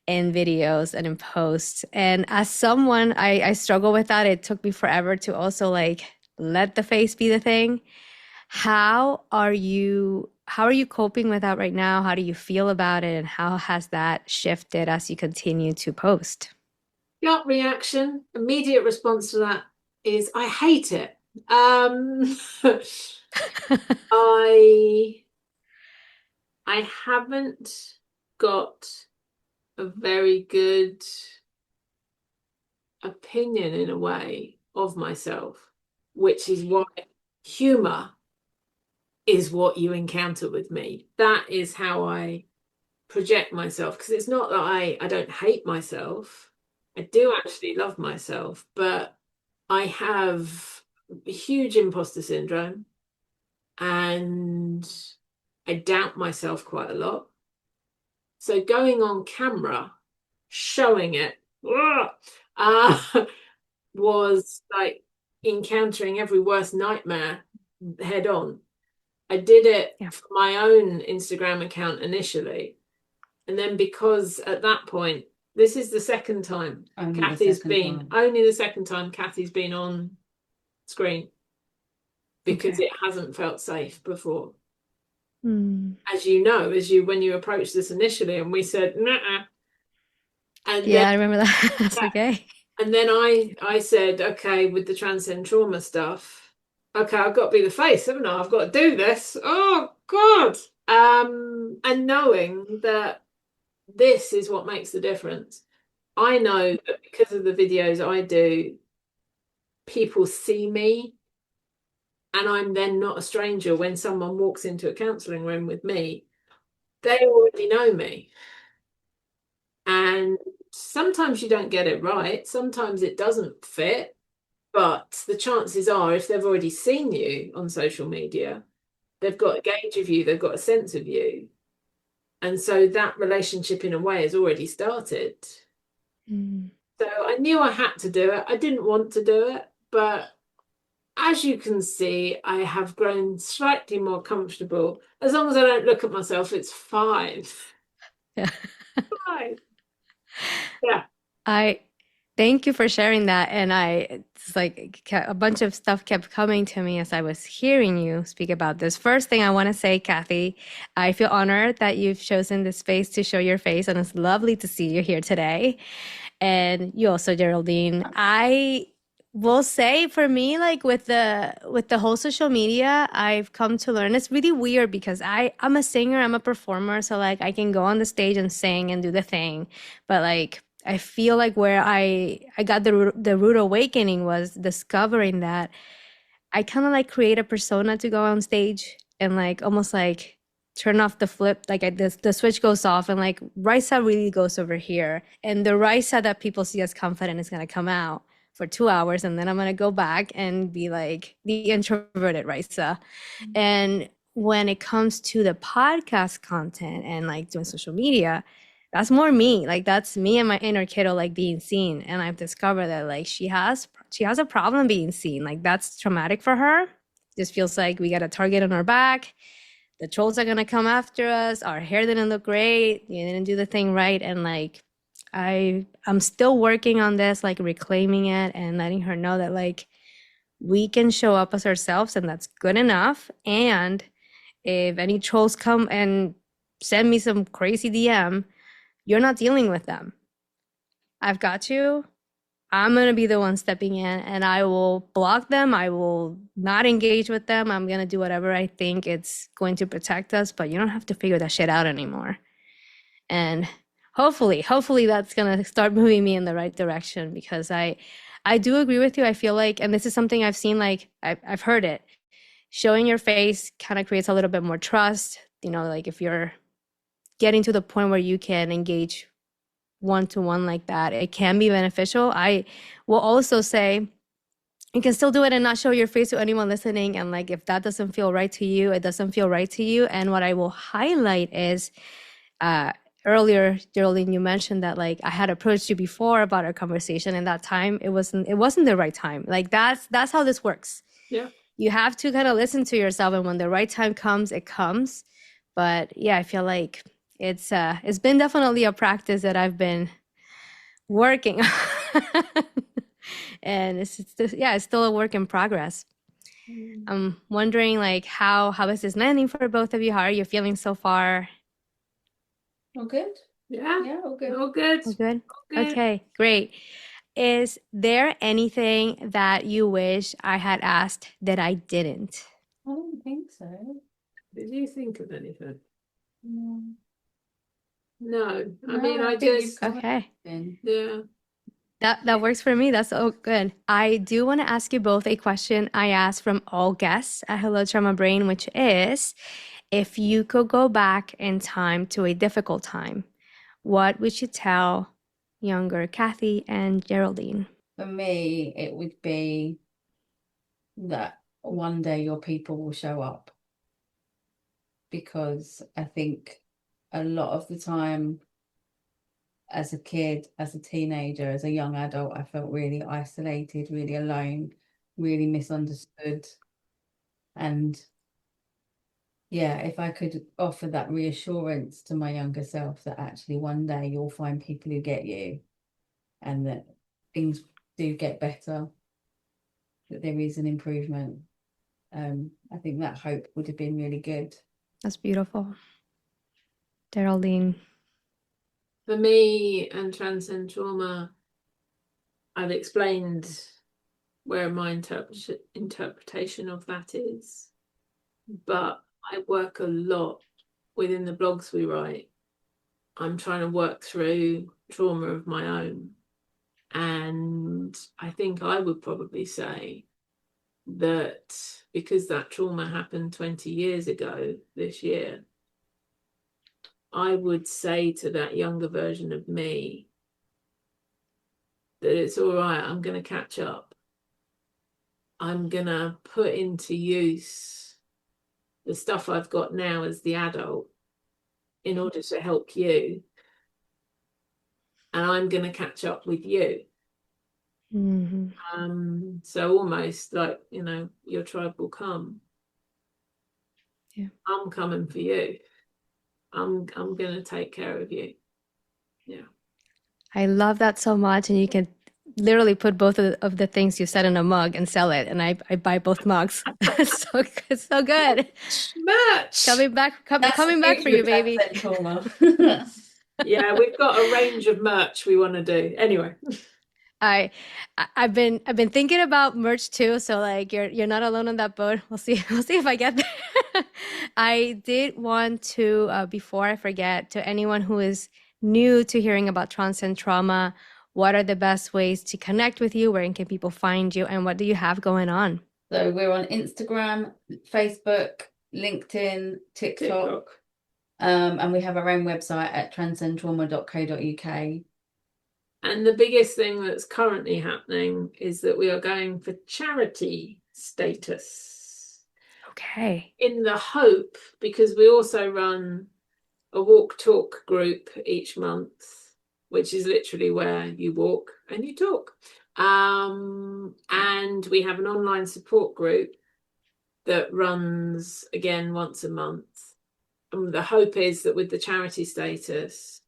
C: in videos and in posts. And as someone, I struggle with that. It took me forever to also like let the face be the thing. How are you coping with that right now? How do you feel about it? And how has that shifted as you continue to post?
B: Gut reaction, immediate response to that is I hate it. I haven't got a very good opinion in a way of myself, which is why humor is what you encounter with me. That is how I project myself, because it's not that I don't hate myself. I do actually love myself, but I have huge imposter syndrome and I doubt myself quite a lot. So going on camera, showing it, was like encountering every worst nightmare head on. I did it for my own Instagram account initially. And then because at that point, this is the second time only the second time Cathy's been on screen, because it hasn't felt safe before. As you know, when you approached this initially and we said, nah. And
C: yeah, I remember that. That's okay.
B: And then I said, okay, with the Transcend Trauma stuff, okay, I've got to be the face, haven't I? I've got to do this. Oh, God. And knowing that this is what makes the difference. I know that because of the videos I do, people see me, and I'm then not a stranger when someone walks into a counselling room with me. They already know me. And sometimes you don't get it right. Sometimes it doesn't fit. But the chances are, if they've already seen you on social media, they've got a gauge of you, they've got a sense of you. And so that relationship in a way has already started. So I knew I had to do it. I didn't want to do it, but as you can see, I have grown slightly more comfortable. As long as I don't look at myself, it's fine.
C: Yeah.
B: Fine. Yeah.
C: I thank you for sharing that. And it's like a bunch of stuff kept coming to me as I was hearing you speak about this. First thing I want to say, Cathy, I feel honored that you've chosen this space to show your face, and it's lovely to see you here today. And you also, Geraldine. I will say, for me, like with the whole social media, I've come to learn it's really weird because I'm a singer, I'm a performer, so like I can go on the stage and sing and do the thing, but like I feel like where I got the rude awakening was discovering that I kind of like create a persona to go on stage and like almost like turn off the flip, like the switch goes off, and like Raysa really goes over here, and the Raysa that people see as confident is gonna come out for 2 hours, and then I'm gonna go back and be like the introverted Raysa. And when it comes to the podcast content and like doing social media, that's more me. Like that's me and my inner kiddo like being seen. And I've discovered that like she has a problem being seen. Like that's traumatic for her. Just feels like we got a target on our back. The trolls are gonna come after us. Our hair didn't look great. You didn't do the thing right. And like I'm still working on this, like reclaiming it and letting her know that like we can show up as ourselves, and that's good enough. And if any trolls come and send me some crazy DM, you're not dealing with them. I've got you. I'm going to be the one stepping in, and I will block them. I will not engage with them. I'm going to do whatever I think it's going to protect us, but you don't have to figure that shit out anymore. And hopefully that's going to start moving me in the right direction, because I do agree with you. I feel like, and this is something I've seen, like I've heard it, showing your face kind of creates a little bit more trust. You know, like if you're getting to the point where you can engage one-to-one like that, it can be beneficial. I will also say you can still do it and not show your face to anyone listening. And like, if that doesn't feel right to you, it doesn't feel right to you. And what I will highlight is, earlier, Geraldine, you mentioned that like I had approached you before about our conversation, and that time it wasn't the right time. Like that's how this works.
B: Yeah.
C: You have to kind of listen to yourself, and when the right time comes, it comes. But yeah, I feel like it's been definitely a practice that I've been working on. And it's still a work in progress. I'm wondering like how is this landing for both of you? How are you feeling so far?
A: All good?
B: Yeah.
A: Yeah, all good.
B: All good.
C: All good?
B: All good.
C: Okay, great. Is there anything that you wish I had asked that I didn't?
A: I don't think so.
B: Did you think of anything?
A: No.
B: No. I
A: No,
B: mean, I
A: think you've
B: just,
A: covered
C: Okay.
A: everything.
B: yeah.
C: That works for me. That's so good. I do want to ask you both a question I ask from all guests at Hello Trauma Brain, which is, if you could go back in time to a difficult time, what would you tell younger Cathy and Geraldine?
A: For me, it would be that one day your people will show up. Because I think a lot of the time, as a kid, as a teenager, as a young adult, I felt really isolated, really alone, really misunderstood. And yeah, if I could offer that reassurance to my younger self that actually one day you'll find people who get you and that things do get better, that there is an improvement, I think that hope would have been really good.
C: That's beautiful. Geraldine.
B: For me and Transcend Trauma, I've explained where my interpretation of that is, but I work a lot within the blogs we write. I'm trying to work through trauma of my own, and I think I would probably say that because that trauma happened 20 years ago this year, I would say to that younger version of me that it's all right, I'm going to catch up. I'm going to put into use the stuff I've got now as the adult in order to help you. And I'm going to catch up with you.
C: Mm-hmm.
B: So almost like, your tribe will come.
C: Yeah.
B: I'm coming for you. I'm going to take care of you. Yeah.
C: I love that so much. And you can literally put both of the things you said in a mug and sell it. And I buy both mugs. It's so good.
B: Merch.
C: Coming back for you, baby.
B: Yeah, we've got a range of merch we want to do. Anyway.
C: I've been thinking about merch too, so like you're not alone on that boat. We'll see if I get there. I did want to before I forget, to anyone who is new to hearing about Transcend Trauma, what are the best ways to connect with you? Where can people find you, and what do you have going on?
A: So we're on Instagram, Facebook, LinkedIn, TikTok. And we have our own website at transcendtrauma.co.uk.
B: And the biggest thing that's currently happening is that we are going for charity status.
C: Okay.
B: In the hope, because we also run a walk talk group each month, which is literally where you walk and you talk. And we have an online support group that runs again once a month. And the hope is that with the charity status,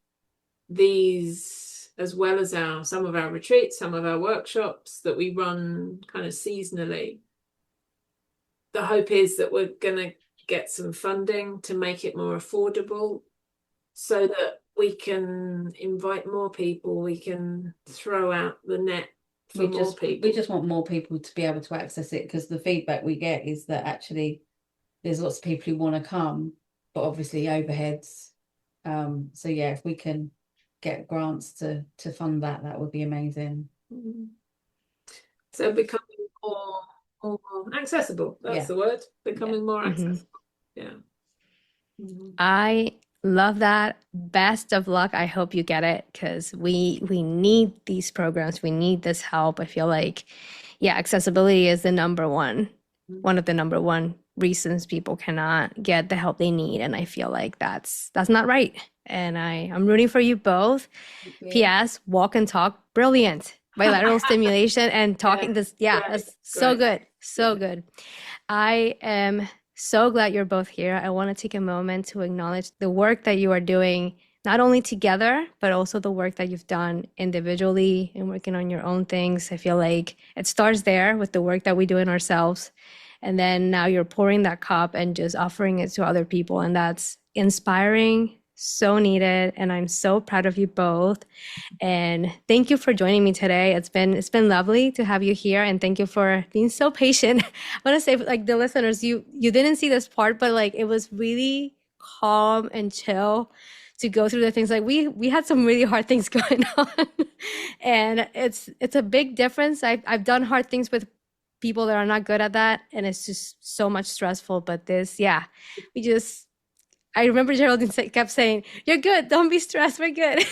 B: these, as well as some of our retreats, some of our workshops that we run kind of seasonally, the hope is that we're going to get some funding to make it more affordable so that we can invite more people, we can throw out the net for more people.
A: We just want more people to be able to access it, because the feedback we get is that actually there's lots of people who want to come, but obviously overheads. So yeah, if we can get grants to fund that would be amazing.
B: So becoming more accessible, that's the word, becoming more accessible.
C: I love that. Best of luck. I hope you get it, because we need these programs, we need this help. I feel like yeah, accessibility is one of the number one reasons people cannot get the help they need. And I feel like that's not right. And I'm rooting for you both. P.S. Walk and talk, brilliant. Bilateral stimulation and talking this, that's so
B: great.
C: good. So good. I am so glad you're both here. I want to take a moment to acknowledge the work that you are doing, not only together, but also the work that you've done individually and working on your own things. I feel like it starts there with the work that we do in ourselves. And then now you're pouring that cup and just offering it to other people. And that's inspiring, so needed. And I'm so proud of you both. And thank you for joining me today. It's been lovely to have you here, and thank you for being so patient. I want to say, like, the listeners, you didn't see this part, but like it was really calm and chill to go through the things. Like we had some really hard things going on, and it's a big difference. I've done hard things with people that are not good at that, and it's just so much stressful. But this, we just I remember Geraldine kept saying, "You're good. Don't be stressed. We're good."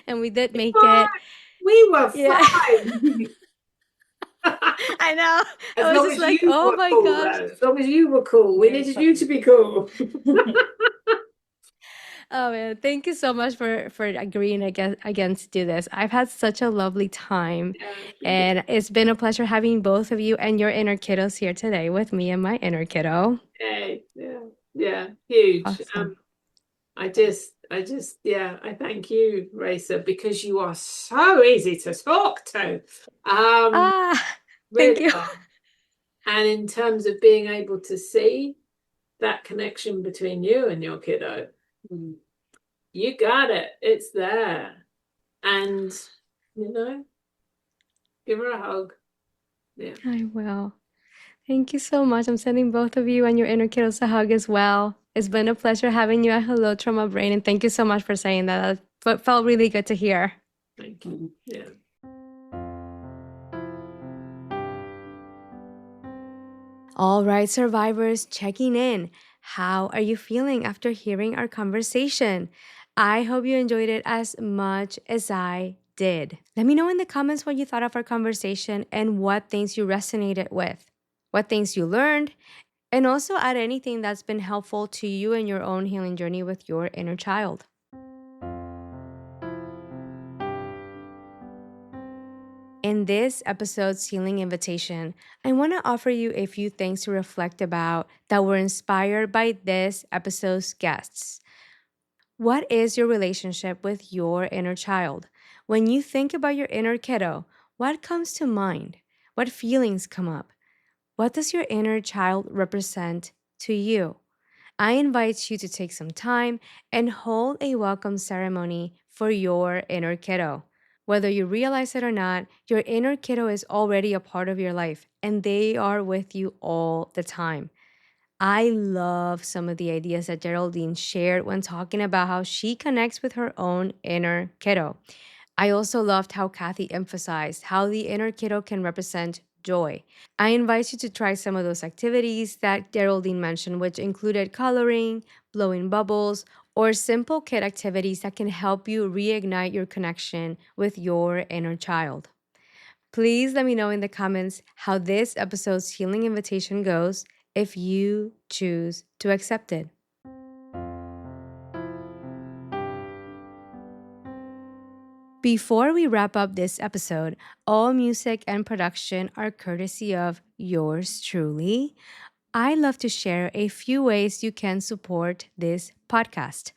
C: And we did make it.
B: We were fine.
C: I know.
B: As long as
C: like,
B: you
C: oh
B: were
C: my
B: cool,
C: gosh.
B: though. As long as you were cool. We needed you to be cool.
C: Oh man, thank you so much for agreeing again to do this. I've had such a lovely time, and it's been a pleasure having both of you and your inner kiddos here today with me and my inner kiddo.
B: Yeah, huge.
C: Awesome.
B: I thank you, Raysa, because you are so easy to talk to.
C: Thank you.
B: And in terms of being able to see that connection between you and your kiddo, you got it. It's there. And, give her a hug. Yeah.
C: I will. Thank you so much. I'm sending both of you and your inner kiddos a hug as well. It's been a pleasure having you at Hello Trauma Brain, and thank you so much for saying that. That felt really good to hear.
B: Thank you. Yeah.
C: All right, survivors, checking in. How are you feeling after hearing our conversation? I hope you enjoyed it as much as I did. Let me know in the comments what you thought of our conversation and what things you resonated with, what things you learned, and also add anything that's been helpful to you in your own healing journey with your inner child. In this episode's healing invitation, I want to offer you a few things to reflect about that were inspired by this episode's guests. What is your relationship with your inner child? When you think about your inner kiddo, what comes to mind? What feelings come up? What does your inner child represent to you? I invite you to take some time and hold a welcome ceremony for your inner kiddo. Whether you realize it or not, your inner kiddo is already a part of your life, and they are with you all the time. I love some of the ideas that Geraldine shared when talking about how she connects with her own inner kiddo. I also loved how Cathy emphasized how the inner kiddo can represent joy. I invite you to try some of those activities that Geraldine mentioned, which included coloring, blowing bubbles, or simple kid activities that can help you reignite your connection with your inner child. Please let me know in the comments how this episode's healing invitation goes if you choose to accept it. Before we wrap up this episode, all music and production are courtesy of yours truly. I'd love to share a few ways you can support this podcast.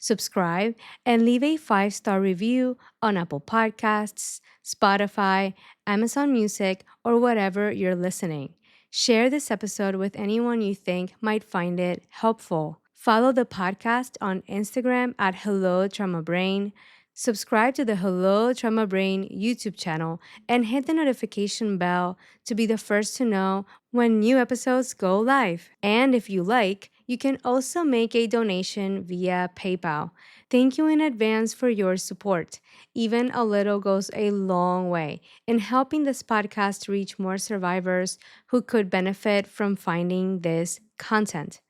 C: Subscribe and leave a 5-star review on Apple Podcasts, Spotify, Amazon Music, or whatever you're listening. Share this episode with anyone you think might find it helpful. Follow the podcast on Instagram at Hello Trauma Brain. Subscribe to the Hello Trauma Brain YouTube channel and hit the notification bell to be the first to know when new episodes go live. And if you like, you can also make a donation via PayPal. Thank you in advance for your support. Even a little goes a long way in helping this podcast reach more survivors who could benefit from finding this content.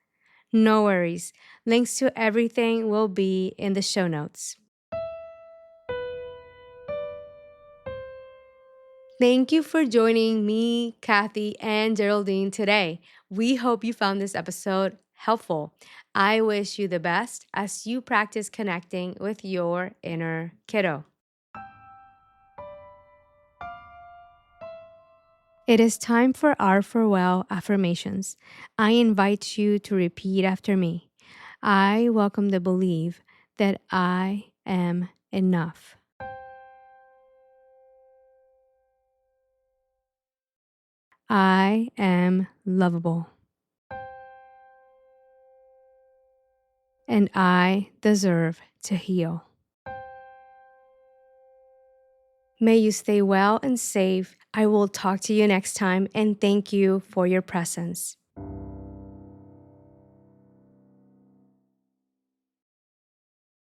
C: No worries. Links to everything will be in the show notes. Thank you for joining me, Cathy, and Geraldine today. We hope you found this episode helpful. I wish you the best as you practice connecting with your inner kiddo. It is time for our farewell affirmations. I invite you to repeat after me. I welcome the belief that I am enough. I am lovable. And I deserve to heal. May you stay well and safe. I will talk to you next time, and thank you for your presence.